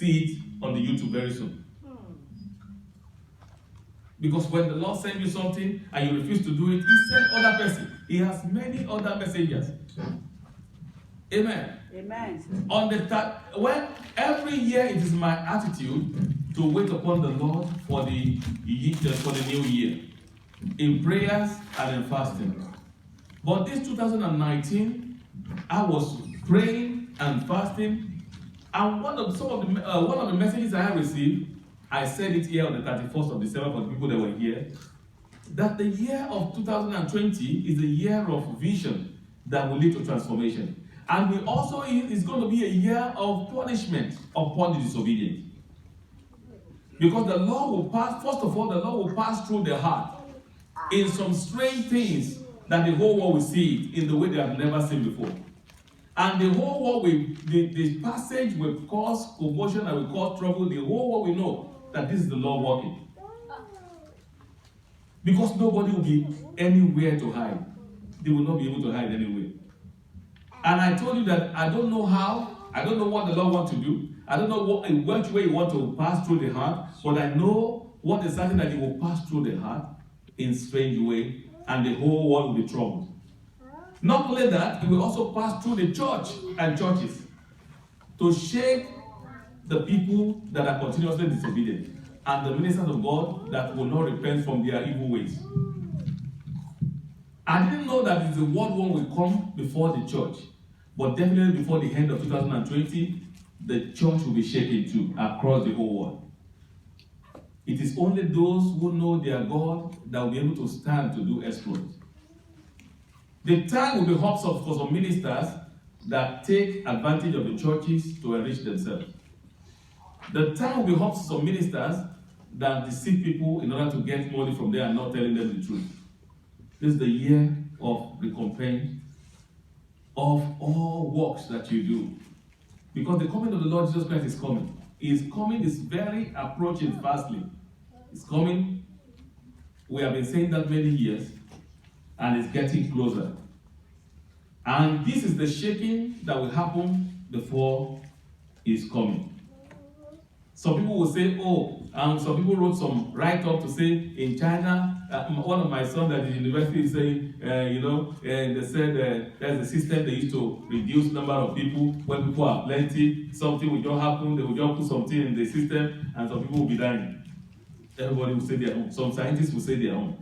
see it on the YouTube very soon. Because when the Lord sends you something and you refuse to do it, He sends other person. He has many other messengers. Amen. Amen. When every year it is my attitude to wait upon the Lord for the new year, in prayers and in fasting. But this 2019, I was praying and fasting, and one of the messages I received, I said it here on the 31st of December for the people that were here, that the year of 2020 is a year of vision that will lead to transformation. And it's going to be a year of punishment upon the disobedient. Because the Lord will pass, first of all, the Lord will pass through the heart in some strange things that the whole world will see it in the way they have never seen before. And the whole world the passage will cause commotion and will cause trouble. The whole world will know that this is the Lord working. Because nobody will be anywhere to hide. They will not be able to hide anywhere. And I told you that I don't know how, I don't know what the Lord wants to do. I don't know in which way He wants to pass through the heart, but I know what is certain, that He will pass through the heart in strange way, and the whole world will be troubled. Not only that, He will also pass through the church and churches to shake the people that are continuously disobedient and the ministers of God that will not repent from their evil ways. I didn't know that the world one will come before the church, but definitely before the end of 2020, the church will be shaken too across the whole world. It is only those who know their God that will be able to stand to do exploits. The time will be up for some ministers that take advantage of the churches to enrich themselves. The time will be up for some ministers that deceive people in order to get money from them and not telling them the truth. This is the year of recompense of all works that you do. Because the coming of the Lord Jesus Christ is coming. He is coming, is very approaching fastly. It's coming. We have been saying that many years, and it's getting closer. And this is the shaking that will happen before He's coming. Some people will say, some people wrote some write-up to say in China, one of my sons at the university is saying, they said there's a system they used to reduce number of people. When people are plenty, something will just happen, they will just put something in the system, and some people will be dying. Everybody will say their own. Some scientists will say their own.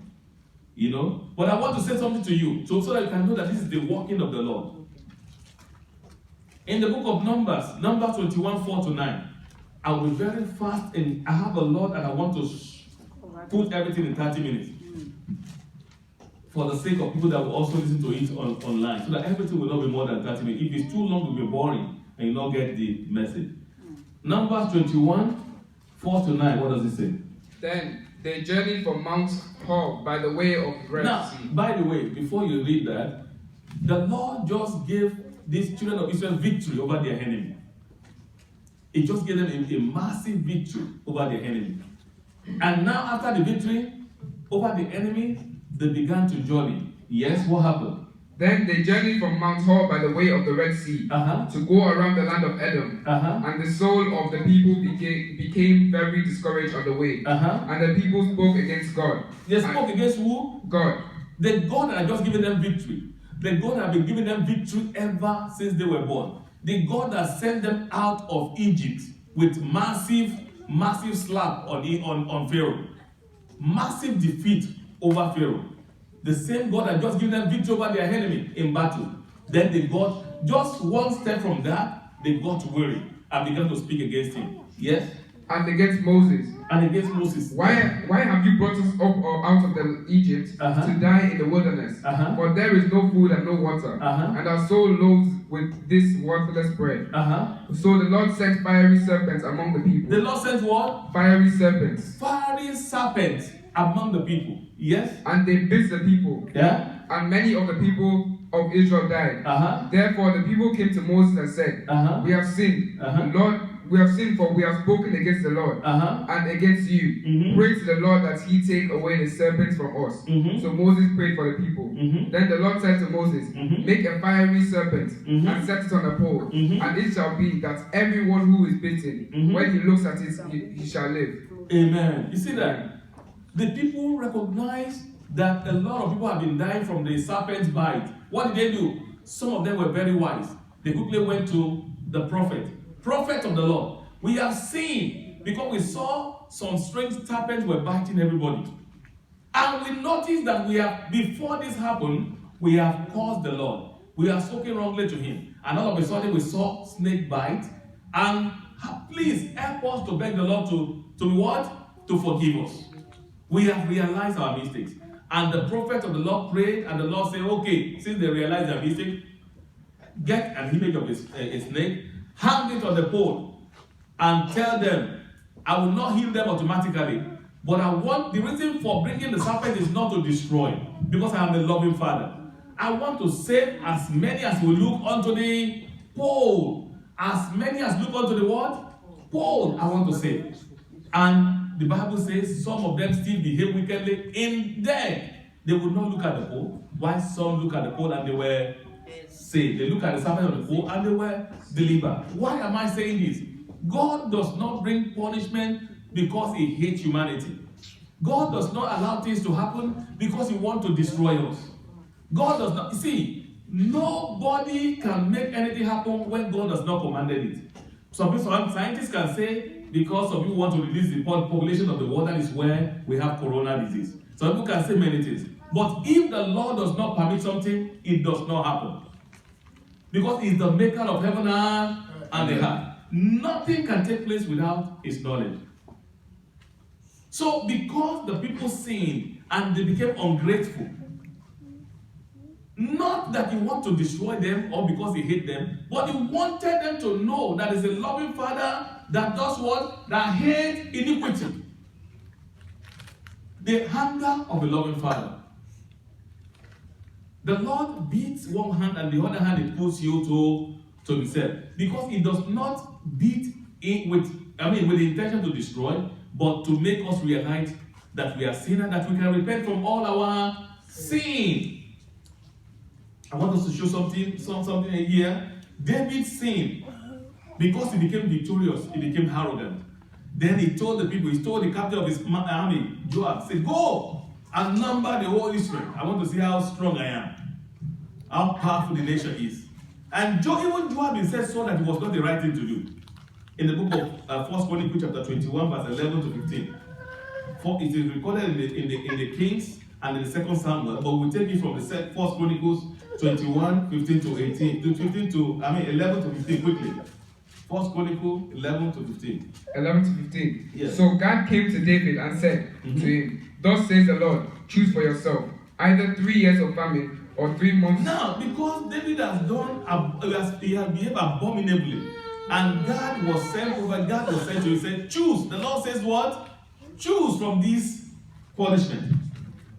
But I want to say something to you, so that you can know that this is the working of the Lord. In the book of Numbers 21, 4-9, I will be very fast, and I have a lot, and I want to put everything in 30 minutes. For the sake of people that will also listen to it online, so that everything will not be more than 30 minutes. If it's too long, it will be boring, and you not get the message. Numbers 21, 4-9, what does it say? Then they journeyed from Mount Hor by the way of Red Sea. By the way, before you read that, the Lord just gave these children of Israel victory over their enemy. It just gave them a massive victory over their enemy. And now after the victory over the enemy, they began to journey. Yes, what happened? Then they journeyed from Mount Hor by the way of the Red Sea to go around the land of Edom. And the soul of the people became very discouraged on the way. And the people spoke against God. They spoke against who? God. The God that had just given them victory. The God that had been giving them victory ever since they were born. The God that sent them out of Egypt with massive slap on Pharaoh. Massive defeat over Pharaoh. The same God that just given them victory over their enemy in battle. Then they got, just one step from that, they got weary and began to speak against him. Yes? And against Moses. Why have you brought us up out of the Egypt to die in the wilderness? For there is no food and no water, and our soul loathes with this worthless bread. So the Lord sent fiery serpents among the people. The Lord sent what? Fiery serpents. Fiery serpents among the people. Yes? And they bit the people. Yeah? And many of the people of Israel died. Therefore the people came to Moses and said, We have sinned. we have sinned, for we have spoken against the Lord and against you. Pray to the Lord that he take away the serpents from us. So Moses prayed for the people. Then the Lord said to Moses, make a fiery serpent and set it on a pole, and it shall be that everyone who is bitten, when he looks at it, he shall live. Amen. You see that? The people recognize that a lot of people have been dying from the serpent's bite. What did they do? Some of them were very wise. They quickly went to the prophet of the Lord. We have seen, because we saw some strange serpents were biting everybody. And we noticed that before this happened, we have caused the Lord. We have spoken wrongly to him. And all of a sudden we saw snake bite. And please help us to beg the Lord to what? To forgive us. We have realized our mistakes. And the prophet of the Lord prayed, and the Lord said, okay, since they realized their mistake, get an image of a snake, hang it on the pole, and tell them, I will not heal them automatically, but the reason for bringing the serpent is not to destroy, because I am a loving Father. I want to save as many as will look unto the pole. As many as look unto the what? Pole, I want to save. And the Bible says some of them still behave wickedly in death. They would not look at the pole, while some look at the pole and they were saved. They look at the serpent on the pole and they were delivered. Why am I saying this? God does not bring punishment because he hates humanity. God does not allow things to happen because he wants to destroy us. God does not. See, nobody can make anything happen when God has not commanded it. Some scientists can say, because of you want to reduce the population of the world, that is where we have corona disease. Some people can say many things. But if the Lord does not permit something, it does not happen. Because he's the maker of heaven and the earth. Nothing can take place without his knowledge. So because the people sinned and they became ungrateful, not that he wanted to destroy them or because he hated them, but he wanted them to know that he's a loving Father that does what? That hates iniquity. The hunger of a loving Father. The Lord beats one hand and the other hand he puts you to himself. Because he does not beat it with the intention to destroy, but to make us realize that we are sinners, that we can repent from all our sin. I want us to show something here. David sinned because he became victorious, he became arrogant. Then he told the captain of his army, Joab, said, go and number the whole Israel. I want to see how strong I am, how powerful the nation is. And even Joab himself saw that it was not the right thing to do. In the book of 1 Chronicles chapter 21, verse 11 to 15. For it is recorded in the Kings and in the 2nd Samuel, but we'll take it from the 1 Chronicles 21, 15 to 18, 11 to 15 quickly. 1 Chronicles 11 to 15. 11 to 15. Yes. So God came to David and said to him, thus says the Lord, choose for yourself either 3 years of famine or 3 months. Now, because David has behaved abominably, and God was sent to him, he said, choose. The Lord says what? Choose from this punishment.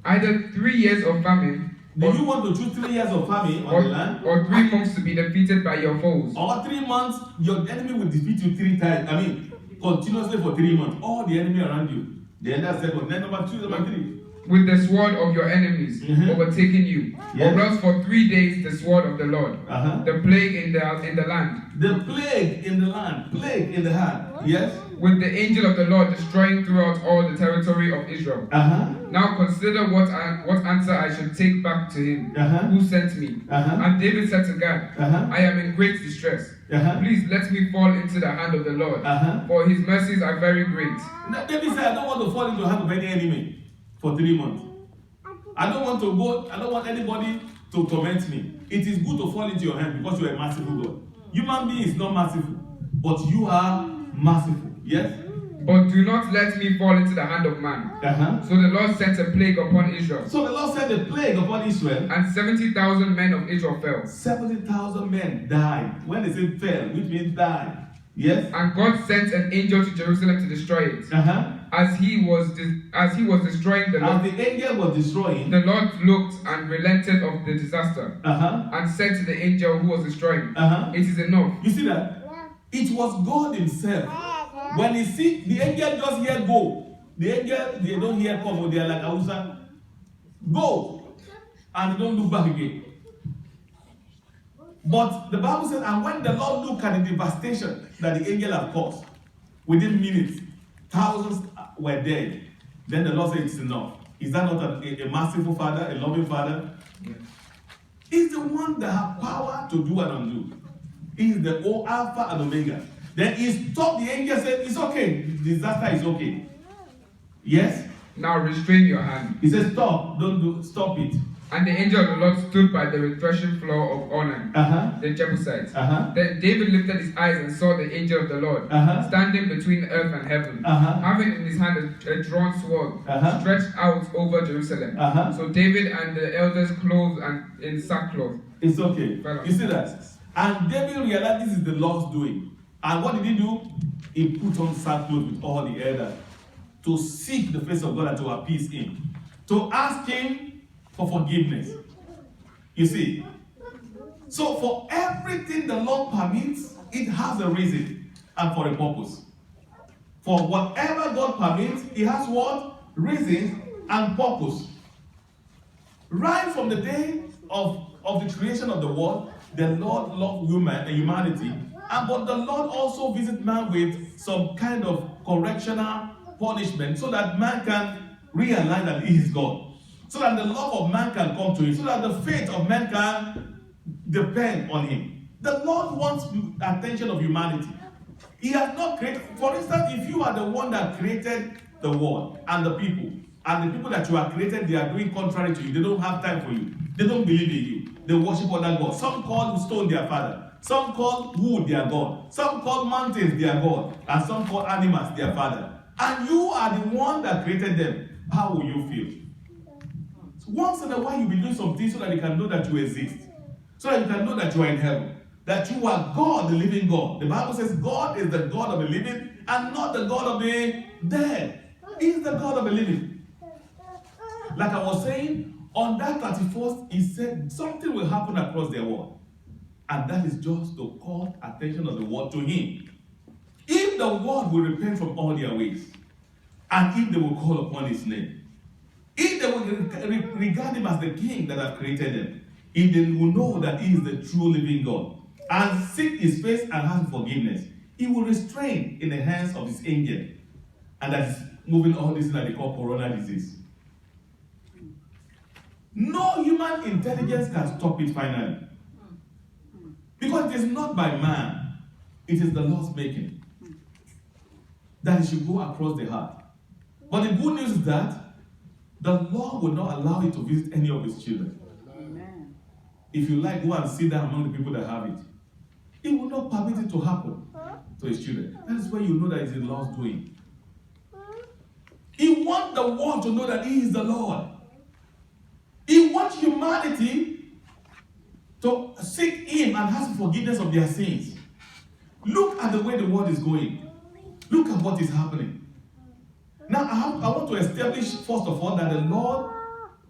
Either 3 years of famine. Do you want to choose 3 years of famine on the land? Or 3 months to be defeated by your foes. Or 3 months, your enemy will defeat you 3 times. Continuously for 3 months. All the enemy around you. Then that's second. Then number 2, number 3. With the sword of your enemies overtaking you. Yes. Or else for 3 days the sword of the Lord. The plague in the land. The plague in the land. Plague in the hand. Yes. With the angel of the Lord destroying throughout all the territory of Israel. Now consider what answer I should take back to him who sent me. And David said to God, I am in great distress. Please let me fall into the hand of the Lord, for his mercies are very great. Now, David said, I don't want to fall into the hand of any enemy for 3 months. I don't want anybody to torment me. It is good to fall into your hand because you are a merciful God. Human being is not merciful, but you are merciful. Yes? But do not let me fall into the hand of man. So the Lord sent a plague upon Israel. So the Lord sent a plague upon Israel. And 70,000 men of Israel fell. 70,000 men died. When they say fell, which means died. Yes? And God sent an angel to Jerusalem to destroy it. As he was destroying the Lord. As the angel was destroying. The Lord looked and relented of the disaster. And said to the angel who was destroying, it is enough. You see that? It was God himself. When he see the angel just hear go, the angel, they don't hear come, they are like Hausa, go, and they don't look back again. But the Bible says, and when the Lord looked at the devastation that the angel had caused, within minutes, thousands were dead. Then the Lord said, it's enough. Is that not a merciful Father, a loving Father? Yes. He's the one that has power to do and undo. He's the Alpha and Omega. Then he stopped the angel, said, it's okay, the disaster is okay. Yes? Now restrain your hand. He said, stop, stop it. And the angel of the Lord stood by the threshing floor of Ornan, the Jebusite. Then David lifted his eyes and saw the angel of the Lord standing between earth and heaven, having in his hand a drawn sword stretched out over Jerusalem. So David and the elders clothed and in sackcloth. It's okay. You see that? And David realized this is the Lord's doing. And what did he do? He put on sackcloth with all the elders to seek the face of God and to appease him, to ask him for forgiveness. You see, so for everything the Lord permits, it has a reason and for a purpose. For whatever God permits, it has what? Reason and purpose. Right from the day of the creation of the world, the Lord loved humanity, but the Lord also visits man with some kind of correctional punishment so that man can realize that he is God. So that the love of man can come to him, so that the faith of man can depend on him. The Lord wants attention of humanity. He has not created, for instance, if you are the one that created the world and the people that you have created, they are doing contrary to you, they don't have time for you, they don't believe in you, they worship other gods. Some call stone their father, some call wood their god, some call mountains their god, and some call animals their father. And you are the one that created them. How will you feel? Once in a while, you'll be doing some things so that you can know that you exist. So that you can know that you are in heaven. That you are God, the living God. The Bible says God is the God of the living and not the God of the dead. He is the God of the living. Like I was saying, on that 31st, he said something will happen across the world. And that is just to call attention of the world to him. If the world will repent from all their ways, and if they will call upon his name, if they will regard him as the king that has created them, if they will know that he is the true living God, and seek his face and ask forgiveness, he will restrain in the hands of his angel, and that is moving all this that they call corona disease. No human intelligence can stop it finally. Because it is not by man, it is the Lord's making. That it should go across the heart. But the good news is that the Lord will not allow it to visit any of his children. Amen. If you like, go and sit down among the people that have it. He will not permit it to happen to his children. That is where you know that it's the Lord's doing. He wants the world to know that he is the Lord. He wants humanity to seek him and ask forgiveness of their sins. Look at the way the world is going. Look at what is happening. Now, I want to establish, first of all, that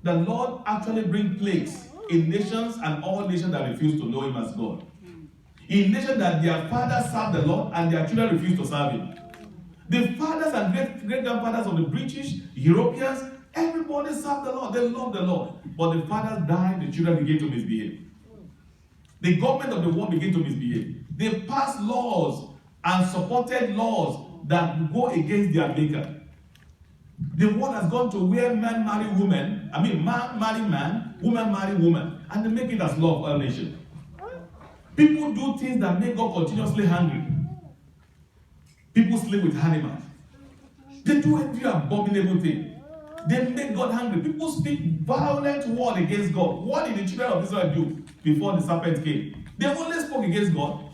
the Lord actually brings plagues in nations and all nations that refuse to know him as God. In nations that their fathers serve the Lord and their children refuse to serve him. The fathers and great-grandfathers of the British, Europeans, everybody served the Lord. They loved the Lord. But the fathers died, the children began to misbehave. The government of the world began to misbehave. They passed laws and supported laws that go against their maker. The world has gone to where men marry women, man marry man, woman marry woman, and they make it as law of all nations. People do things that make God continuously angry. People sleep with animals. They do every abominable thing. They make God angry. People speak violent word against God. What did the children of Israel do before the serpent came? They only spoke against God.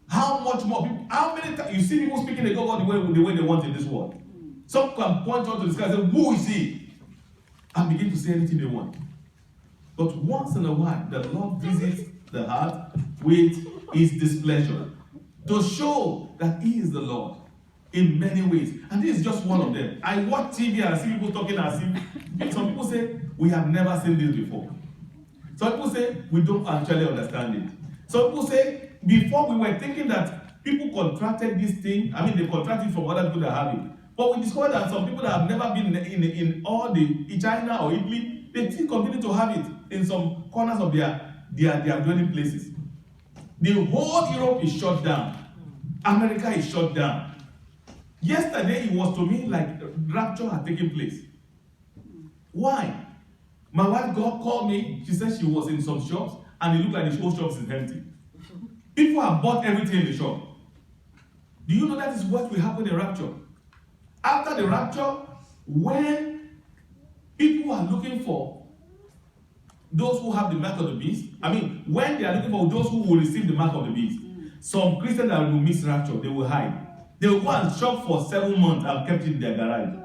How much more? How many times you see people speaking against God the way they want in this world? Some can point out to the sky and say, who is he? And begin to say anything they want. But once in a while, the Lord visits the heart with his displeasure to show that he is the Lord in many ways. And this is just one of them. I watch TV and I see people talking as if, some people say, we have never seen this before. Some people say, we don't actually understand it. Some people say, before we were thinking that people contracted this thing. I mean, they contracted from other people that have it. But we discovered that some people that have never been in all in China or Italy, they still continue to have it in some corners of their dwelling places. The whole Europe is shut down. America is shut down. Yesterday, it was to me like rapture had taken place. Why? My wife called me. She said she was in some shops and it looked like the whole shops is empty. People have bought everything in the shop. Do you know that is what will happen in rapture? After the rapture, when people are looking for those who have the mark of the beast, I mean, when they are looking for those who will receive the mark of the beast, some Christians that will miss rapture, they will hide. They will go and shop for 7 months and kept it in their garage,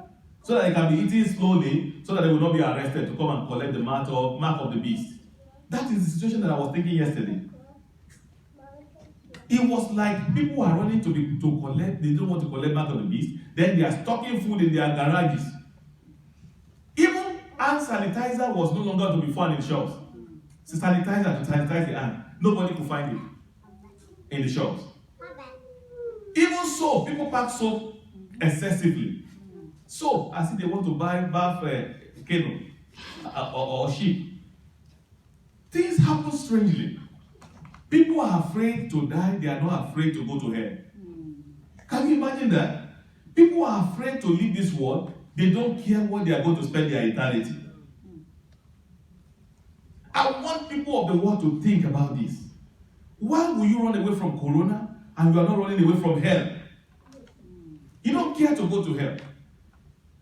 so that they can be eating slowly, so that they will not be arrested to come and collect the mark of the beast. That is the situation that I was thinking yesterday. It was like people are running to collect, they don't want to collect mark of the beast, then they are stocking food in their garages. Even hand sanitizer was no longer to be found in shops. So sanitizer to sanitize the hand, nobody could find it in the shops. Even soap, people pack soap excessively. Soap, as if they want to bath canoe or sheep. Things happen strangely. People are afraid to die, they are not afraid to go to hell. Can you imagine that? People are afraid to leave this world, they don't care what they are going to spend their eternity. I want people of the world to think about this. Why will you run away from corona and you are not running away from hell? You don't care to go to hell.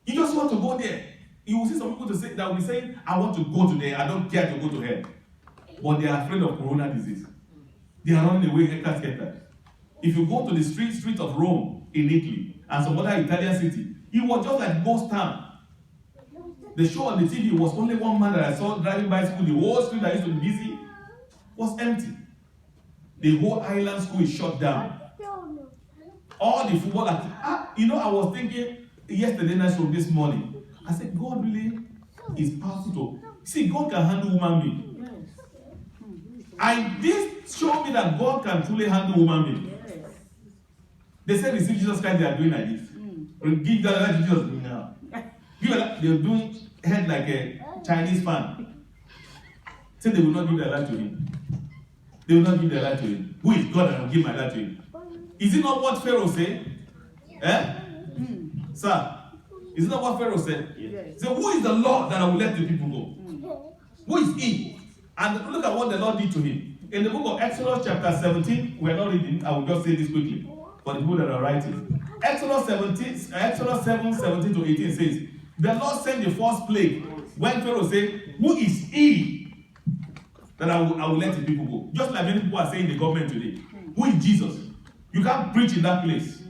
You just want to go there. You will see some people that will be saying, I want to go to there, I don't care to go to hell. But they are afraid of corona disease. They are running away scattered. If you go to the street of Rome in Italy and some other Italian city, it was just like ghost town. The show on the TV was only one man that I saw driving bicycle. The whole street that used to be busy was empty. The whole island school is shut down. All the football activities. I was thinking yesterday night from this morning. I said, God really is powerful. See, God can handle human being. And this showed me that God can truly handle human being. They said, receive Jesus Christ, they are doing like this. Give that life to Jesus now. They're doing head like a Chinese fan. Say they will not give their life to him. They will not give their life to him. Who is God that will give my life to him? Is it not what Pharaoh said? Sir, is it not what Pharaoh said? Yes. So who is the Lord that I will let the people go? Who is he? And look at what the Lord did to him. In the book of Exodus chapter 17, we're not reading, I will just say this quickly for the people that are writing. Exodus 7, 17 to 18 says, the Lord sent the first plague when Pharaoh said, who is he that I will let the people go? Just like many people are saying in the government today. Who is Jesus? You can't preach in that place.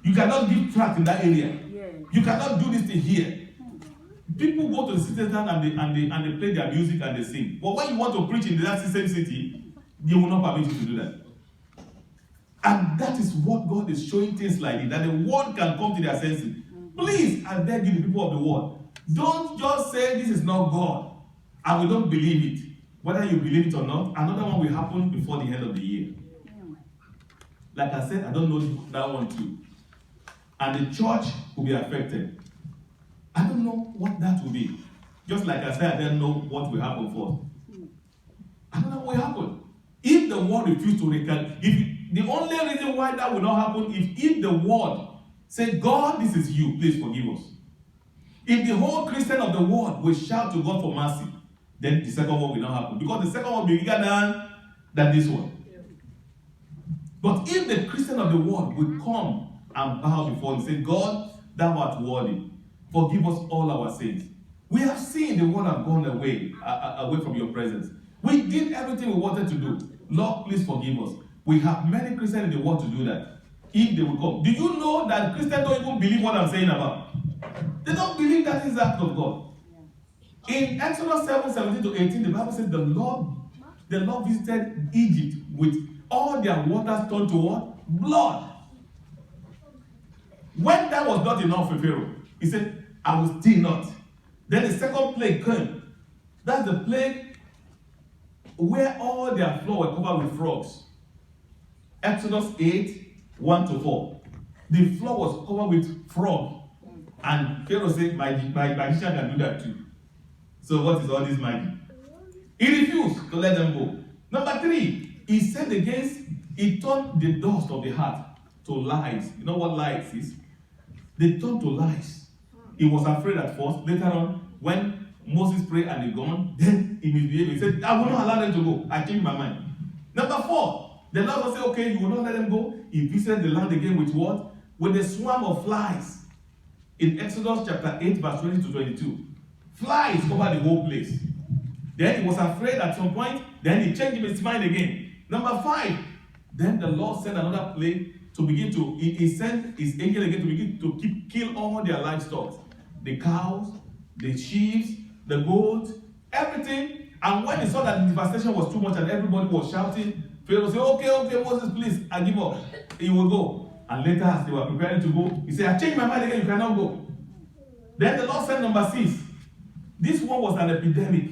You cannot give tract in that area. You cannot do this thing here. People go to the city and they play their music and they sing. But when you want to preach in that same city, they will not permit you to do that. And that is what God is showing things like it, that the world can come to their senses. Please, I beg you, the people of the world, don't just say this is not God and we don't believe it. Whether you believe it or not, another one will happen before the end of the year. Like I said, I don't know that one too. And the church will be affected. I don't know what that will be. Just like I said, I don't know what will happen first. I don't know what will happen. If the world refuses to recant, the only reason why that will not happen is if the world said, God, this is you, please forgive us. If the whole Christian of the world will shout to God for mercy, then the second one will not happen. Because the second one will be bigger than this one. But if the Christian of the world will come and bow before him and say, God, thou art worthy, forgive us all our sins. We have seen the world have gone away from your presence. We did everything we wanted to do. Lord, please forgive us. We have many Christians in the world to do that. If they will come. Do you know that Christians don't even believe what I'm saying about? They don't believe that is the act of God. In Exodus 7, 17 to 18, the Bible says the Lord visited Egypt with all their waters turned to what? Blood. When that was not enough for Pharaoh, he said, I will still not. Then the second plague came. That's the plague where all their floor were covered with frogs. Exodus 8, 1 to 4. The floor was covered with frog. And Pharaoh said, my magician can do that too. So what is all this magic? He refused to let them go. Number 3, he turned the dust of the heart to lies. You know what lies is? They turned to lies. He was afraid at first. Later on, when Moses prayed and he gone, then he misbehaved. He said, I will not allow them to go. I changed my mind. Number 4, the Lord will say, okay, you will not let them go. He visited the land again with what? With a swarm of flies. In Exodus chapter 8, verse 20 to 22. Flies covered the whole place. Then he was afraid at some point. Then he changed his mind again. Number 5, then the Lord sent another plague to begin to, he sent his angel again to begin to kill all their livestock. The cows, the sheep, the goats, everything. And when he saw that the devastation was too much and everybody was shouting, Pharaoh said, okay, Moses, please, I give up. He will go. And later, as they were preparing to go, he said, I changed my mind again, you cannot go. Then the Lord sent number 6. This one was an epidemic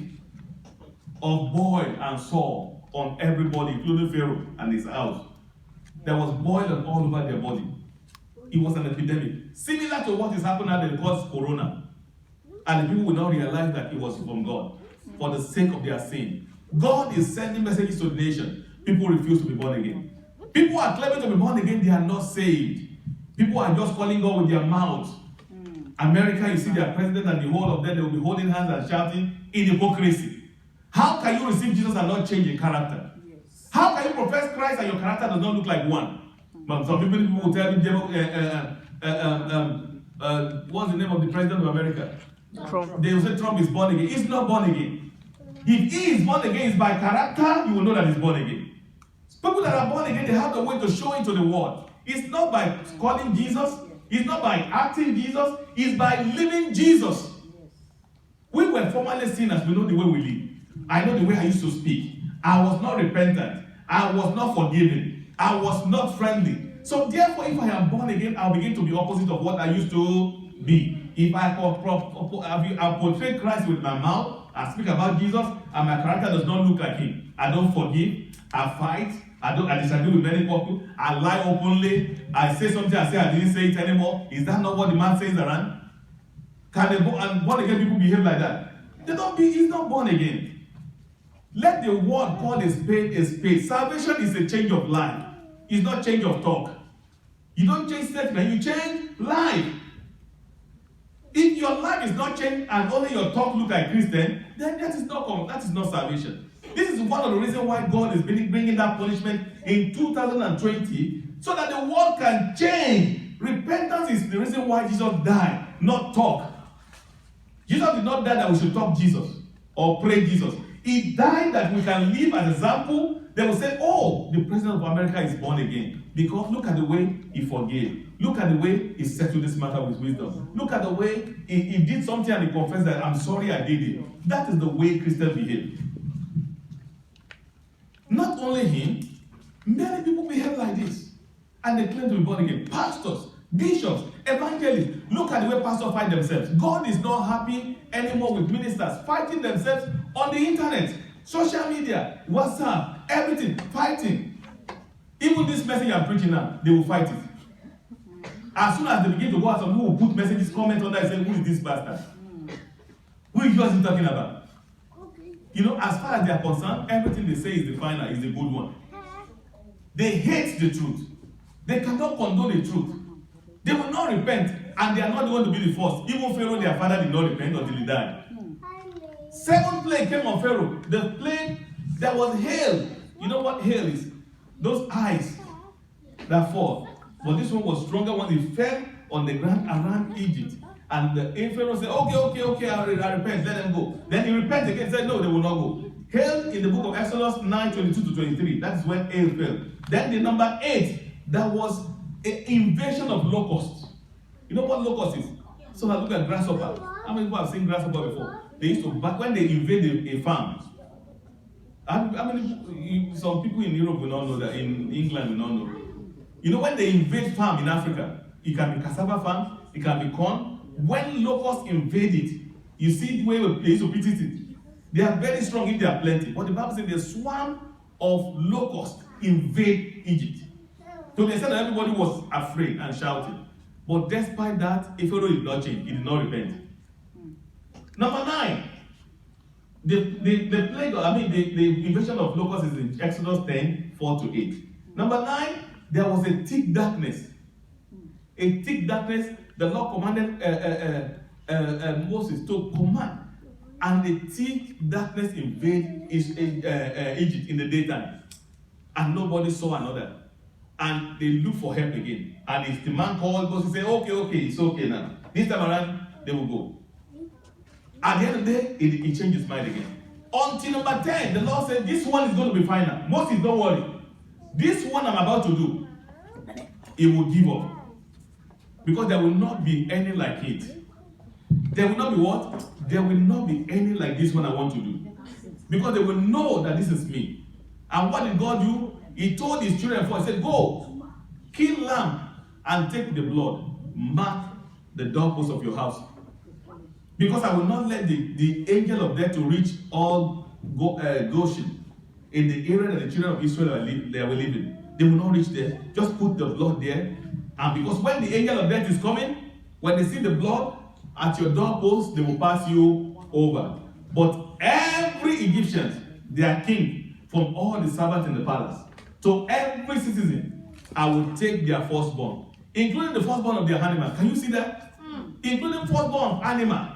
of boil and sore on everybody, including Pharaoh and his house. There was boil all over their body. It was an epidemic. Similar to what is happening now, they call corona. And the people will not realize that it was from God for the sake of their sin. God is sending messages to the nation. People refuse to be born again. People are claiming to be born again, they are not saved. People are just calling God with their mouths. America, you see their president and the whole of them, they will be holding hands and shouting in hypocrisy. How can you receive Jesus and not change your character? Yes. How can you profess Christ and your character does not look like one? But some people will tell me, what's the name of the president of America? Trump. They will say Trump is born again. He's not born again. If he is born again, it's by character, you will know that he's born again. People that are born again, they have the way to show it to the world. It's not by calling Jesus. It's not by acting Jesus. It's by living Jesus. We were formerly sinners. We know the way we live. I know the way I used to speak. I was not repentant. I was not forgiving. I was not friendly. So therefore, if I am born again, I'll begin to be opposite of what I used to be. If I portray Christ with my mouth, I speak about Jesus, and my character does not look like him. I don't forgive. I fight. I disagree with many people. I lie openly. I say something, I say I didn't say it anymore. Is that not what the man says around? Can they born again people behave like that? He's not born again. Let the word call a spade a spade. Salvation is a change of life. It's not change of talk. You don't change statement, you change life. If your life is not changed and only your talk look like Christian, then that is not salvation. This is one of the reasons why God is bringing that punishment in 2020 so that the world can change. Repentance is the reason why Jesus died, not talk. Jesus did not die that we should talk Jesus or pray Jesus. He died that we can live as an example. They will say, oh, the president of America is born again. Because look at the way he forgave. Look at the way he settled this matter with wisdom. Look at the way he did something and he confessed that, I'm sorry I did it. That is the way Christians behave. Not only him, many people behave like this. And they claim to be born again. Pastors, bishops, evangelists. Look at the way pastors fight themselves. God is not happy anymore with ministers fighting themselves on the internet, social media, WhatsApp, everything, fighting. Even this message I'm preaching now, they will fight it. As soon as they begin to go out, some people will put messages, comment on that and say, who is this pastor? Who is he talking about? You know, as far as they are concerned, everything they say is the final, is the good one. They hate the truth. They cannot condone the truth. They will not repent, and they are not going to be the first. Even Pharaoh, their father, did not repent until he died. 7th plague came on Pharaoh. The plague, there was hail. You know what hail is? Those eyes that fall. But this one was stronger when it fell on the ground around Egypt. And the Pharaoh said, okay, I repent, let them go. Then he repented again, said, no, they will not go. Hail in the book of Exodus 9:22-23. That is when hail fell. Then the number 8, there was an invasion of locusts. You know what locust is? So I look at grasshopper. How many people have seen grasshopper before? They used to, back when they invade a farm. Some people in Europe will not know that, in England will not know. You know, when they invade farm in Africa, it can be cassava farm, it can be corn. When locusts invade it, you see the way they used to beat it. They are very strong if they are plenty. But the Bible says the swarm of locusts invade Egypt. To the extent that everybody was afraid and shouting. But despite that, Pharaoh did not change. He did not repent. Number 9. The plague, the invasion of locusts is in Exodus 10, 4-8. Number 9, there was a thick darkness. A thick darkness, the Lord commanded Moses to command. And the thick darkness invaded Egypt in the daytime. And nobody saw another. And they looked for help again. And if the man called Moses, say, okay, it's okay now. This time around, they will go. At the end of the day, he changed his mind again. Until number 10, the Lord said, this one is going to be final. Moses, don't worry. This one I'm about to do, he will give up. Because there will not be any like it. There will not be what? There will not be any like this one I want to do. Because they will know that this is me. And what did God do? He told his children first, he said, go, kill lamb and take the blood. Mark the doorpost of your house. Because I will not let the angel of death to reach all Goshen in the area that the children of Israel were living. They will not reach there. Just put the blood there. And because when the angel of death is coming, when they see the blood at your doorpost, they will pass you over. But every Egyptian, their king, from all the servants in the palace, to every citizen, I will take their firstborn, including the firstborn of their animal. Can you see that? Including firstborn of animal.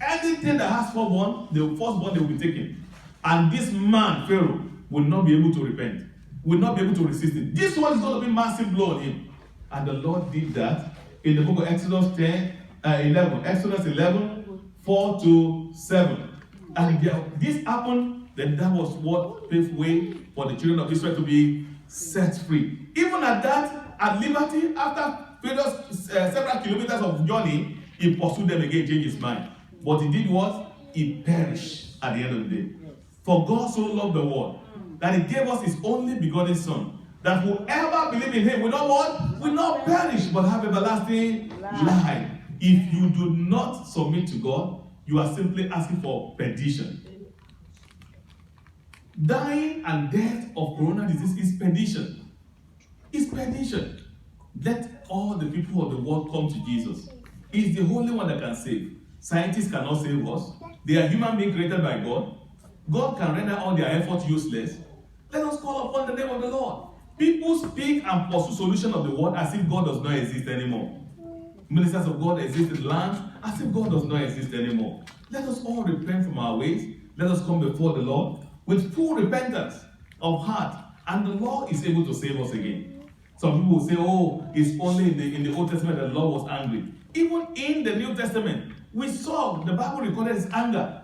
Anything that has firstborn, the firstborn, they will be taken. And this man, Pharaoh, will not be able to repent, will not be able to resist it. This one is going to be massive blow on him. And the Lord did that in the book of Exodus 11. Exodus 11, 4-7. And this happened, then that was what paved way for the children of Israel to be set free. Even at that, at liberty, after Pharaoh's several kilometers of journey, he pursued them again, changed his mind. But he did what? He perished at the end of the day. For God so loved the world that he gave us his only begotten Son, that whoever believes in him will not what? Will not perish, but have everlasting life. If you do not submit to God, you are simply asking for perdition. Dying and death of corona disease is perdition. It's perdition. Let all the people of the world come to Jesus. He's the only one that can save. Scientists cannot save us. They are human beings created by God. God can render all their efforts useless. Let us call upon the name of the Lord. People speak and pursue solution of the world as if God does not exist anymore. Ministers of God exist in the land as if God does not exist anymore. Let us all repent from our ways. Let us come before the Lord with full repentance of heart, and the Lord is able to save us again. Some people will say, oh, it's only in the Old Testament that the Lord was angry. Even in the New Testament, we saw the Bible recorded his anger.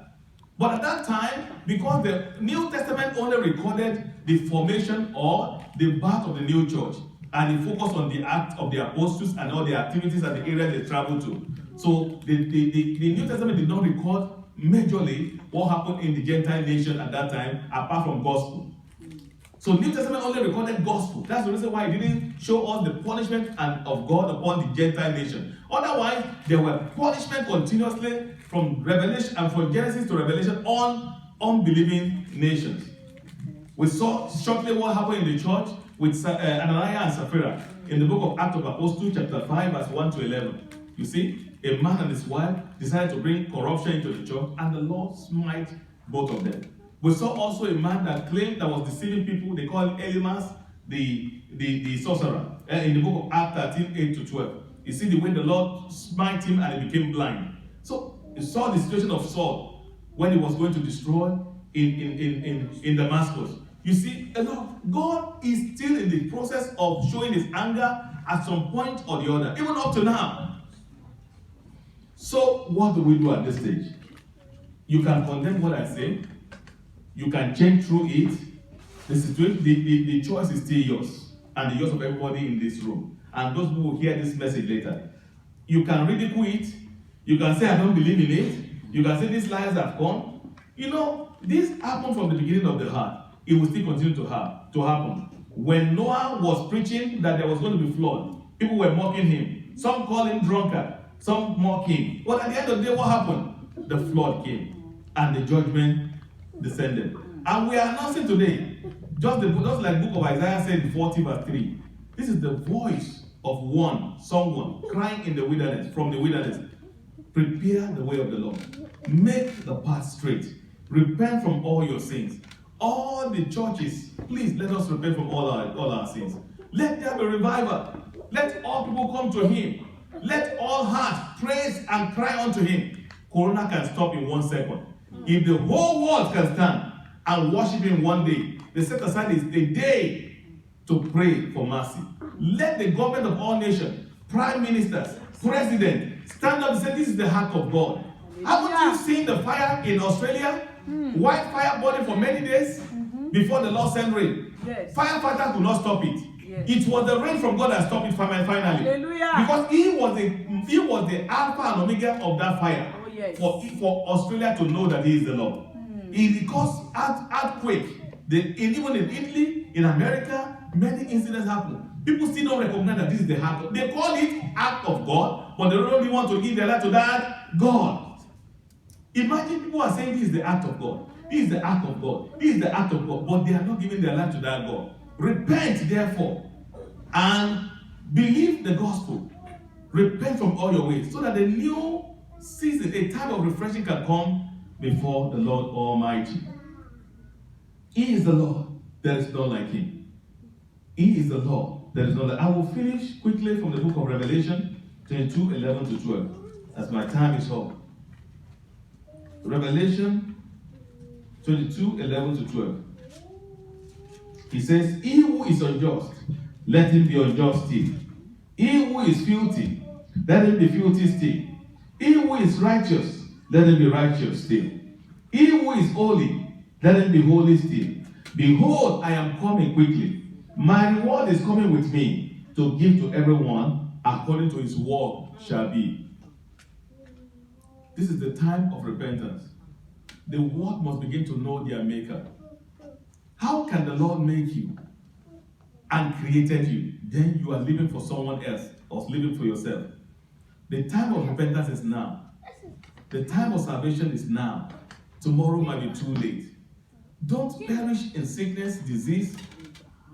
But at that time, because the New Testament only recorded the formation or the birth of the new church, and it focused on the act of the apostles and all the activities and the area they traveled to. So the New Testament did not record majorly what happened in the Gentile nation at that time, apart from gospel. So New Testament only recorded gospel. That's the reason why it didn't show us the punishment of God upon the Gentile nation. Otherwise, there were punishment continuously from Revelation and from Genesis to Revelation on unbelieving nations. We saw shortly what happened in the church with Ananias and Sapphira in the book of Acts of Apostles, chapter 5, verse 1-11. You see, a man and his wife decided to bring corruption into the church, and the Lord smite both of them. We saw also a man that claimed that was deceiving people. They call him Elymas, the sorcerer, in the book of Acts 13, 8-12. You see the way the Lord smite him and he became blind. So you saw the situation of Saul when he was going to destroy in Damascus. You see, God is still in the process of showing his anger at some point or the other, even up to now. So what do we do at this stage? You can condemn what I say. You can change through it. The situation, the choice is still yours, and the yours of everybody in this room, and those who will hear this message later. You can ridicule it. You can say, I don't believe in it. You can say, these lies have come. You know, this happened from the beginning of the heart. It will still continue to happen. When Noah was preaching that there was going to be flood, people were mocking him. Some call him drunkard, some mock him. But at the end of the day, what happened? The flood came, and the judgment descended. And we are announcing today, just like the book of Isaiah said in 40 verse 3, This is the voice of someone crying in the wilderness, from the wilderness. Prepare the way of the Lord. Make the path straight. Repent from all your sins. All the churches, please let us repent from all our sins. Let there be revival. Let all people come to him. Let all hearts praise and cry unto him. Corona can stop in 1 second. If the whole world can stand and worship him one day, they set aside a day to pray for mercy. Let the government of all nations, prime ministers, president, stand up and say, this is the heart of God. Haven't you seen the fire in Australia? White fire burning for many days before the Lord sent rain. Yes. Firefighters could not stop it. Yes. It was the rain from God that stopped it finally. Hallelujah. Because he was the alpha and omega of that fire. Oh, yes. For Australia to know that he is the Lord. It caused earthquake. Even in Italy, in America, many incidents happen. People still don't recognize that this is the heart of God. They call it act of God, but they don't really want to give their life to that God. Imagine people are saying this is the act of God. This is the act of God. This is the act of God. But they are not giving their life to that God. Repent, therefore, and believe the gospel. Repent from all your ways, so that the new season, a time of refreshing, can come before the Lord Almighty. He is the Lord. There is none like him. He is the Lord. There is none like him. I will finish quickly from the book of Revelation 22, 11 to 12, as my time is up. Revelation 22, 11 to 12. He says, he who is unjust, let him be unjust still. He who is filthy, let him be filthy still. He who is righteous, let him be righteous still. He who is holy, let him be holy still. Behold, I am coming quickly. My reward is coming with me, to give to everyone according to his work shall be. This is the time of repentance. The world must begin to know their maker. How can the Lord make you and created you? Then you are living for someone else or living for yourself. The time of repentance is now. The time of salvation is now. Tomorrow might be too late. Don't perish in sickness, disease,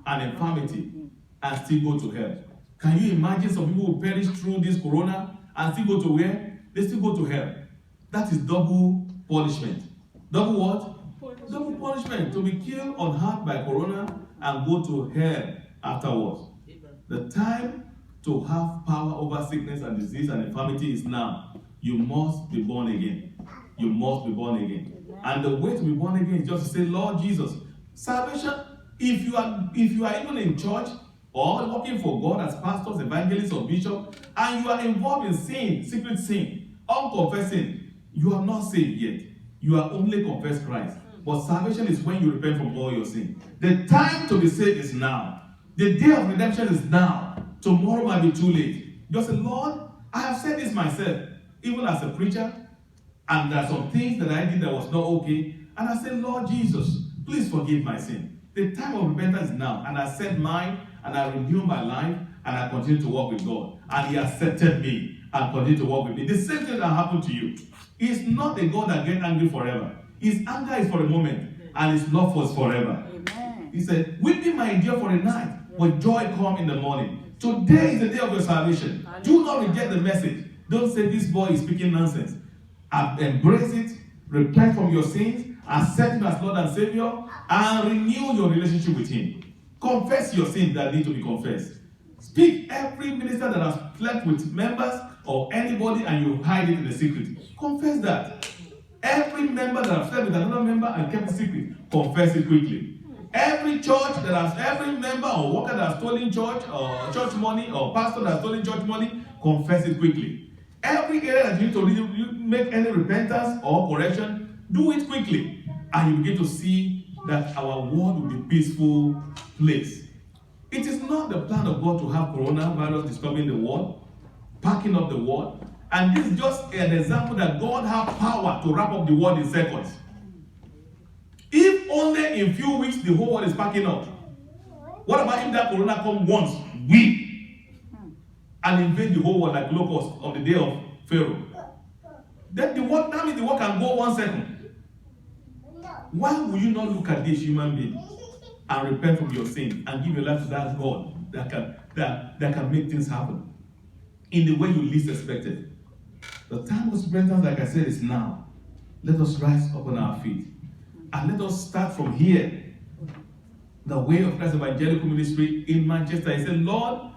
and infirmity and still go to hell. Can you imagine some people who perish through this corona and still go to where? They still go to hell. That is double punishment. Double what? Double punishment. To be killed on heart by corona and go to hell afterwards. The time to have power over sickness and disease and infirmity is now. You must be born again. You must be born again. And the way to be born again is just to say, Lord Jesus, salvation, if you are even in church or working for God as pastors, evangelists, or bishops, and you are involved in sin, secret sin, unconfessing, you are not saved yet. You are only confessed Christ. But salvation is when you repent from all your sin. The time to be saved is now. The day of redemption is now. Tomorrow might be too late. Just say, Lord, I have said this myself, even as a preacher, and there are some things that I did that was not okay. And I said, Lord Jesus, please forgive my sin. The time of repentance is now. And I said mine, and I renew my life, and I continue to walk with God. And he accepted me and continued to walk with me. The same thing that happened to you. He's not a God that gets angry forever. His anger is for a moment, and his love was forever. Amen. He said, weeping might endure for a night, but joy come in the morning. Today is the day of your salvation. Do not reject the message. Don't say this boy is speaking nonsense. Embrace it, repent from your sins, accept him as Lord and Savior, and renew your relationship with him. Confess your sins that need to be confessed. Speak every minister that has slept with members or anybody and you hide it in the secret. Confess that. Every member that has slept with another member and kept it secret, confess it quickly. Every church that has, every member or worker that has stolen church or church money or pastor that has stolen church money, confess it quickly. Every area that you need to make any repentance or correction, do it quickly. And you begin to see that our world will be a peaceful place. It is not the plan of God to have coronavirus disturbing the world, packing up the world. And this is just an example that God has power to wrap up the world in seconds. If only in a few weeks the whole world is packing up, what about if that corona comes once, and invade the whole world like locusts of the day of Pharaoh? Then that means the world can go 1 second. Why will you not look at this human being and repent from your sin and give your life to that God that can that can make things happen in the way you least expect it. The time of repentance, like I said, is now. Let us rise up on our feet. And let us start from here. The Way of Christ Evangelical Ministry in Manchester. He said, Lord,